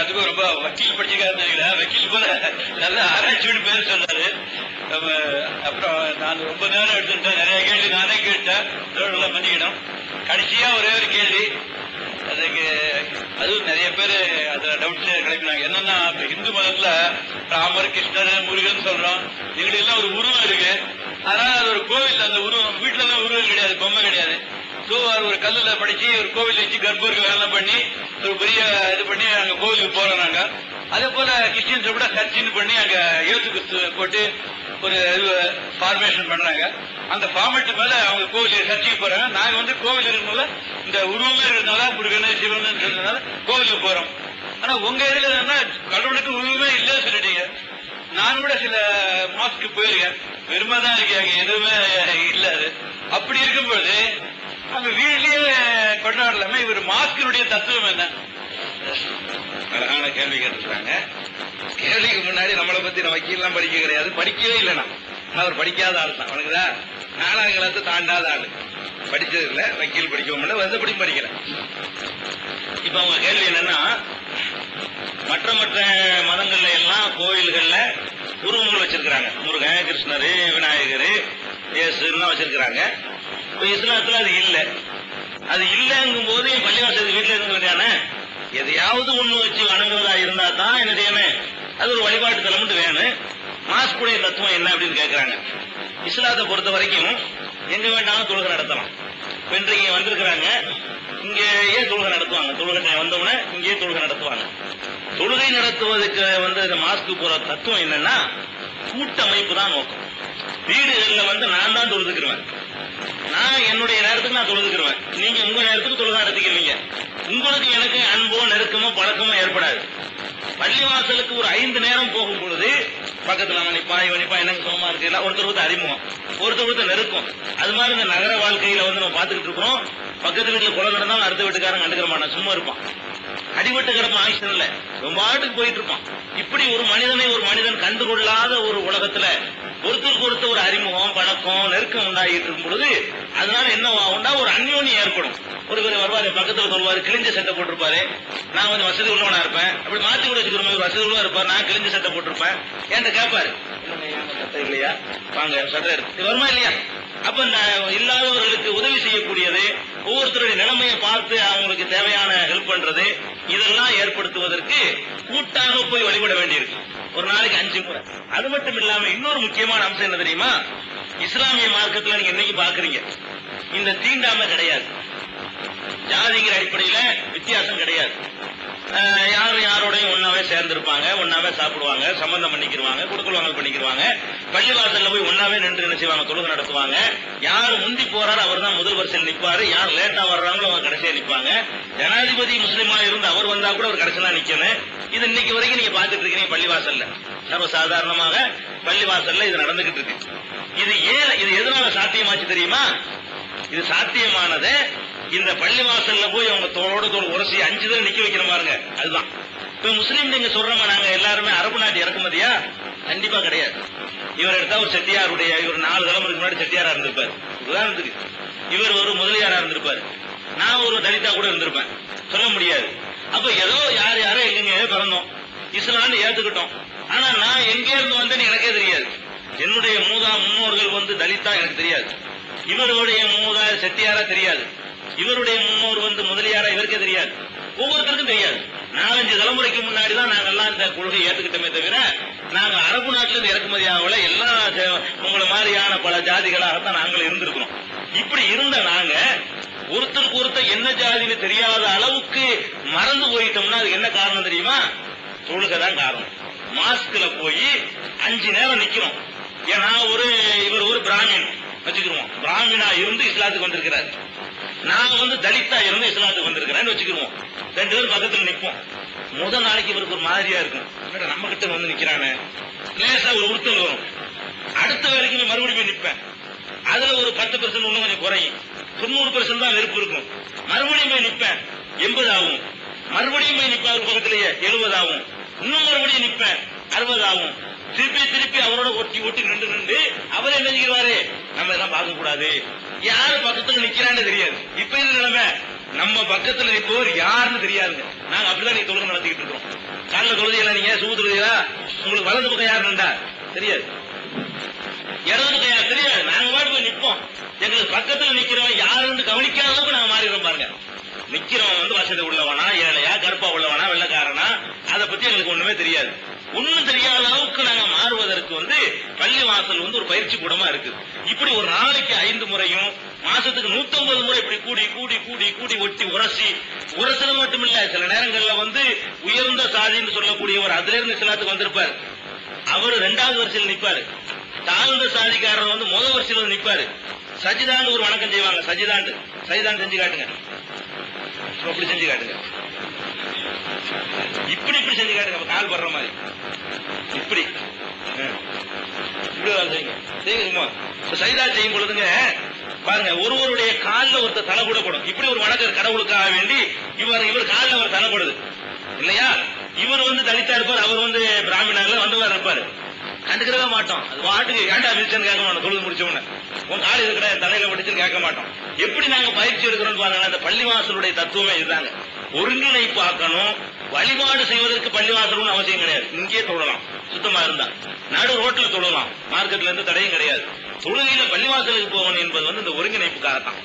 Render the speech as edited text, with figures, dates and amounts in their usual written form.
அதுக்கும் ரொம்ப வக்கீல் படிச்சிருக்காரு நினைக்கிறேன். வக்கீல் போல நல்ல ஆராய்ச்சின்னு பேர் சொன்னாரு. அப்புறம் நான் ரொம்ப நேரம் எடுத்துட்டேன், நிறைய கேள்வி நானே கேட்டேன், நல்லா மன்னிக்கணும். கடைசியா ஒரே ஒரு கேள்வி, அதுக்கு அதுவும் நிறைய பேர் அதுல டவுட்ஸ் கிளப்பினாங்க. என்னன்னா இந்து மதத்துல ராமர் கிருஷ்ணர் முருகன் சொல்றோம், எங்களுக்கு எல்லாம் ஒரு உருவம் இருக்கு. ஆனா அது ஒரு கோவில், அந்த உருவம் வீட்டுல எல்லாம் உருவம் கிடையாது, பொம்மை கிடையாது. சோ அது ஒரு கல்லுல படிச்சு ஒரு கோவில் வச்சு கர்ப்பூருக்கு வேலை பண்ணி ஒரு பெரிய இது பண்ணி அங்க கோவிலுக்கு போறோம் நாங்க. அதே போல கிறிஸ்டியன்ஸ் கூட சர்ச்சின்னு பண்ணி அங்க இயேசு கிறிஸ்து போட்டு ஒரு ஃபார்மேஷன் பண்றாங்க. அந்த ஃபார்மேட் மேல அவங்க கோவில் சர்ச்சுக்கு போறாங்க. நாங்க கோவில் இருக்கிறதுனால இந்த உருவமே இருக்கிறதுனால முருகன் சிவன் இருக்கிறதுனால கோவிலுக்கு போறோம். ஆனா உங்க இதுல என்னன்னா கடவுளுக்கு உருவமே இல்லைன்னு சொல்லிட்டீங்க. நான் கூட சில மாஸ்க்கு போயிருக்கேன், வெறுமாதான் இருக்காங்க, எதுவுமே இல்ல. அது அப்படி இருக்கும்போது அவங்க வீட்லயே கொண்டாடலாமே. இவர் மாஸ்கினுடைய தத்துவம் என்ன? அழகான கேள்வி கேட்டிருக்காங்க. கேள்விக்கு முன்னாடி நம்மளை பத்தி நம்ம வக்கீல்லாம் படிக்க கிடையாது, படிக்கவே இல்லைனா அவர் படிக்காத ஆள் தான். அவனுக்குதான் 4ஆம் கிளாஸ் தாண்டாத ஆளு, படிச்சது இல்லை, வக்கீல் படிக்கவும் இல்லை, வந்தபடி படிக்கல. இப்ப அவங்க கேள்வி என்னன்னா, மற்ற மற்ற மதங்கள்ல எல்லாம் கோயில்கள்ல உருவங்கள் வச்சிருக்கிறாங்க, முருகன் கிருஷ்ணர் விநாயகர் இயேசுன்னு வச்சிருக்கிறாங்க. இப்ப இஸ்லாத்துல அது இல்ல. அது இல்லங்கும் போது பள்ளிவாசல் வீட்டுல இருந்ததானே எதையாவது ஒண்ணு வச்சு வணங்குறதா இருந்தா தான் என்ன செய்யணும், அது ஒரு வழிபாட்டு தலம்னு வேணும். மாஸ்குடைய தத்துவம் என்ன அப்படின்னு கேட்கிறாங்க. இஸ்லாத்தை பொறுத்த வரைக்கும் எங்க வேண்டாலும் தொழுகை நடத்தலாம். இப்ப இன்றைக்கு வந்திருக்கிறாங்க, இங்கேயே தொழுகை நடத்துவாங்க. தொழுகை வந்தவுடனே இங்கேயே தொழுகை நடத்துவாங்க. தொழுகை நடத்துவதற்கு இந்த மாஸ்க்கு போற தத்துவம் என்னன்னா, கூட்டமைப்பு தான் நோக்கம். வீடுகள்ல நான் தான் தொழுதுக்குருவேன், நான் என்னுடைய நேரத்துக்கு நான் தொழுதுக்குருவேன், நீங்க உங்க நேரத்துக்கு தொழுகை நடத்திக்கிறீங்க. உங்களுக்கு எனக்கு அன்போ நெருக்கமோ பழக்கமோ ஏற்படாது. பள்ளிவாசலுக்கு ஒரு 5 நேரம் போகும் பொழுது பக்கத்துல நிப்பா இவன் நிப்பா, எனக்கு சுகமா இருக்கு, ஒருத்தர் அறிமுகம், ஒருத்தர் நெருக்கம். அது மாதிரி இந்த நகர வாழ்க்கையில நம்ம பாத்துக்கிட்டு இருக்கிறோம். பக்கத்து வீட்டுல குளம் நடந்தாலும் அடுத்த வீட்டுக்காரன் கண்டுக்கிற மாட்டான், சும்மா இருப்பான். அடிபட்டு கிடப்பான், ஆக்ஷன் இல்ல, ரொம்ப ஆட்டுக்கு போயிட்டு இருப்பான். இப்படி ஒரு மனிதனை ஒரு மனிதன் கண்டுகொள்ளாத ஒரு உலகத்துல ஒருத்தருக்கு ஒருத்தர் ஒரு அறிமுகம் பழக்கம் நெருக்கம் உண்டாகிட்டு இருக்கும் பொழுது அதனால என்ன ஆகும்னா ஒரு அந்யோன்யம் ஏற்படும். ஒருவர் வருவாரு, பக்கத்துல சொல்லுவாரு, கிழிஞ்ச சட்டை போட்டிருப்பாரு, நான் கொஞ்சம் வசதி உள்ளவனா இருப்பேன், அப்படி மாத்தி கூட வச்சுக்கிறோம், ஒரு வசதி உள்ளவா இருப்பார், நான் கிழிஞ்ச சட்டை போட்டிருப்பேன், என்கிட்ட கேட்பாரு, சட்டை இல்லையா வாங்க சட்டை எடுத்து வருமா இல்லையா. அப்ப இல்லாதவர்களுக்கு உதவி செய்யக்கூடியது, ஒவ்வொருத்தருடைய நிலைமையை பார்த்து அவங்களுக்கு தேவையான ஹெல்ப் பண்றது, இதெல்லாம் ஏற்படுத்துவதற்கு கூட்டாக போய் வழிபட வேண்டியிருக்கு. ஒரு நாளைக்கு 5 முறை. அது மட்டும் இல்லாம இன்னொரு முக்கியமான அம்சம் என்ன தெரியுமா, இஸ்லாமிய மார்க்கத்துல நீங்க என்னைக்கு பாக்குறீங்க, இந்த தீண்டாமை கிடையாது, ஜாதிங்கிற அடிப்படையில வித்தியாசம் கிடையாது. யாரும் யாரோடையும் ஒன்னாவே சேர்ந்திருப்பாங்க, ஒன்னாவே சாப்பிடுவாங்க, சம்பந்தம் பண்ணிக்கிடுவாங்க, கொடுக்கல் வாங்கல் பண்ணிக்கிடுவாங்க. பள்ளிவாசல்ல போய் ஒன்னாவே நின்று என்ன செய்வாங்க, தொழுகை நடத்துவாங்க. யார் முந்தி போறாரு அவர் தான் முதல் வரிசையில் நிற்பாரு, யார் லேட்டா வர்றாங்களோ அவங்க கடைசியா நிற்பாங்க. ஜனாதிபதி முஸ்லிமா இருந்து அவர் வந்தா கூட அவர் கடைசியா நிக்கணும். இது இன்னைக்கு வரைக்கும் நீங்க பாத்துட்டு இருக்கீங்க பள்ளிவாசல்ல, சர்வசாதாரணமாக பள்ளிவாசல்ல இது நடந்துகிட்டு இருக்கு. இது எதனால சாத்தியமாச்சு தெரியுமா? இது சாத்தியமானது இந்த பள்ளிவாசல்ல போய் அவங்க தோளோட தோல் உரசி 5 தடவை நிக்க வைக்கிற பாருங்க, அதுதான். இப்ப முஸ்லீம் நீங்க சொல்றோமா, நாங்க எல்லாருமே அரபு நாட்டு இறக்குமதியா? கண்டிப்பா கிடையாது. இவர் எடுத்தா ஒரு செட்டியாருடைய, இவர் 4 தலைமுறைக்கு முன்னாடி செட்டியாரா இருந்திருப்பாரு. உதாரணத்துக்கு இவர் ஒரு முதலியாரா இருந்திருப்பாரு, நான் ஒரு தலிதா கூட இருந்திருப்பேன், சொல்ல முடியாது. அப்ப ஏதோ யாரோ எங்க பிறந்தோம், இஸ்லாம்னு ஏத்துக்கிட்டோம். ஆனா நான் எங்க இருந்து வந்தேன்னு எனக்கே தெரியாது. என்னுடைய முன்னோர்கள் தலிதா எனக்கு தெரியாது, இவருடைய மூதார் செட்டியாரா தெரியாது, இவருடைய முன்னோர் முதலியாரா இவருக்கே தெரியாது, ஒவ்வொருத்தருக்கும் தெரியாது. 4-5 தலைமுறைக்கு முன்னாடி தான் நாங்கெல்லாம் இந்த கொள்கையை ஏத்துக்கிட்டோமே தவிர நாங்க அரபு நாட்டில இருந்து இறக்குமதி ஆகல. எல்லா உங்களை மாதிரியான பல ஜாதிகளாகத்தான் நாங்கள் இருந்திருக்கிறோம். இப்படி இருந்த நாங்க ஒருத்தருக்கு ஒருத்தர் என்ன ஜாதின்னு தெரியாத அளவுக்கு மறந்து போயிட்டோம்னா அதுக்கு என்ன காரணம் தெரியுமா? தொழுகை தான் காரணம். மாஸ்க்ல போய் 5 நேரம் நிக்கிறோம். ஏன்னா இவர் ஒரு பிராமின் வச்சுக்கிறோம், பிராமினா இருந்து இஸ்லாத்துக்கு வந்திருக்கிறார், நான் தலித்தா இருந்து இஸ்லாத்துக்கு வந்திருக்கிறேன்னு வச்சுக்கிறோம். 2 பேரும் பக்கத்துல நிற்போம். முதல் நாளைக்கு இவருக்கு ஒரு மாதிரியா இருக்கும், நம்ம கிட்ட நிக்கிறானே, லேசா ஒரு உறுத்தல் வரும். அடுத்த வேலைக்கு மறுபடியும் போய் நிற்பேன், அதுல ஒரு 10% இன்னும் கொஞ்சம் குறையும், 90% தான் நெருப்பு இருக்கும். மறுபடியும் போய் நிற்பேன், 80 ஆகும். மறுபடியும் போய் நிற்பேன் ஒரு பக்கத்திலேயே 70 ஆகும். இன்னும் மறுபடியும் நிற்பேன், 60 ஆகும். திருப்பி அவரோட ஒட்டி நின்று அவர் என்ன செய்வாரு, நம்ம எல்லாம் பார்க்க கூடாது, யாரு பக்கத்துல நிக்கிறான்னு தெரியாது. இப்ப இந்த நிலைமை நம்ம பக்கத்துல நிற்பவர் யாருன்னு தெரியாதுங்க. நாங்க அப்படிதான் நீங்க தொழுகை நடத்திக்கிட்டு இருக்கோம். காலைல தொழுகையில நீங்க சுகு தொழுகையா உங்களுக்கு வலது பக்கம் யாருன்னா தெரியாது, இடது பக்கம் யார் தெரியாது. நாங்க பாட்டு நிற்போம். எங்களுக்கு பக்கத்துல நிக்கிறவன் யாருன்னு கவனிக்காத அளவுக்கு நாங்க மாறிடுறோம் பாருங்க. நிக்கிறவன் வந்து வசதி உள்ளவனா, ஏழையா, கருப்பா உள்ளவனா, வெள்ளக்காரனா, அதை பத்தி எங்களுக்கு ஒண்ணுமே தெரியாது. ஒண்ணும் தெரியாத அளவுக்கு நாங்க மாறுவதற்கு வந்து பள்ளி வாசல் வந்து ஒரு பயிற்சி கூடமா இருக்கு. இப்படி ஒரு நாளைக்கு 5 முறையும் மாசத்துக்கு 150 முறை இப்படி கூடி கூடி கூடி கூடி ஒட்டி உரசது மட்டும் இல்ல, சில நேரங்கள்ல வந்து உயர்ந்த சாதின்னு சொல்லக்கூடியவர் அதுல இருந்து சிலத்துக்கு வந்திருப்பாரு, அவரு 2வது வரிசையில் நிற்பாரு. தாழ்ந்த சாதிக்காரர் வந்து முதல் வரிசையில் நிற்பாரு. சஜிதாண்டு ஒரு வணக்கம் செய்வாங்க. சஜிதாண்டு செஞ்சு காட்டுங்க, இப்படி செஞ்சு காட்டுங்க, இப்படி செஞ்சு காட்டுங்க, கால் படுற மாதிரி இப்படி செய்யுங்க. சைதா செய்யும் பொழுதுங்க பாருங்க, ஒருவருடைய காலில் ஒருத்தர் தலை கூட போடும். இப்படி ஒரு வணக்கம் கடவுளுக்காக வேண்டி இவர் காலில் ஒரு தலை போடுது இல்லையா. இவர் வந்து தலித்தா இருப்பார், அவர் வந்து பிராமணர்ல வந்தவர் இருப்பாரு. கண்டுக்கிறவே மாட்டோம். அது வாட்டுக்கு ஏண்டா விரிச்சன்னு கேட்க மாட்டோம். தொழுது முடிச்சவன உன் கால் இருக்கிற தலையில படிச்சுன்னு கேட்க மாட்டோம். எப்படி நாங்க பயிற்சி எடுக்கிறோம் பாருங்க. அந்த பள்ளிவாசலுடைய தத்துவமே இதுதாங்க. ஒருங்கிணைப்பாக்கணும். வழிபாடு செய்வதற்கு பள்ளிவாசல் அவசியம் கிடையாது. இங்கே தொழலாம், சுத்தமா இருந்தா நடு ரோட்டில் தொழலாம், மார்க்கெட்ல இருந்து தடையும் கிடையாது. தொழுகையில பள்ளிவாசலுக்கு போகணும் என்பது வந்து இந்த ஒருங்கிணைப்புக்காகத்தான்.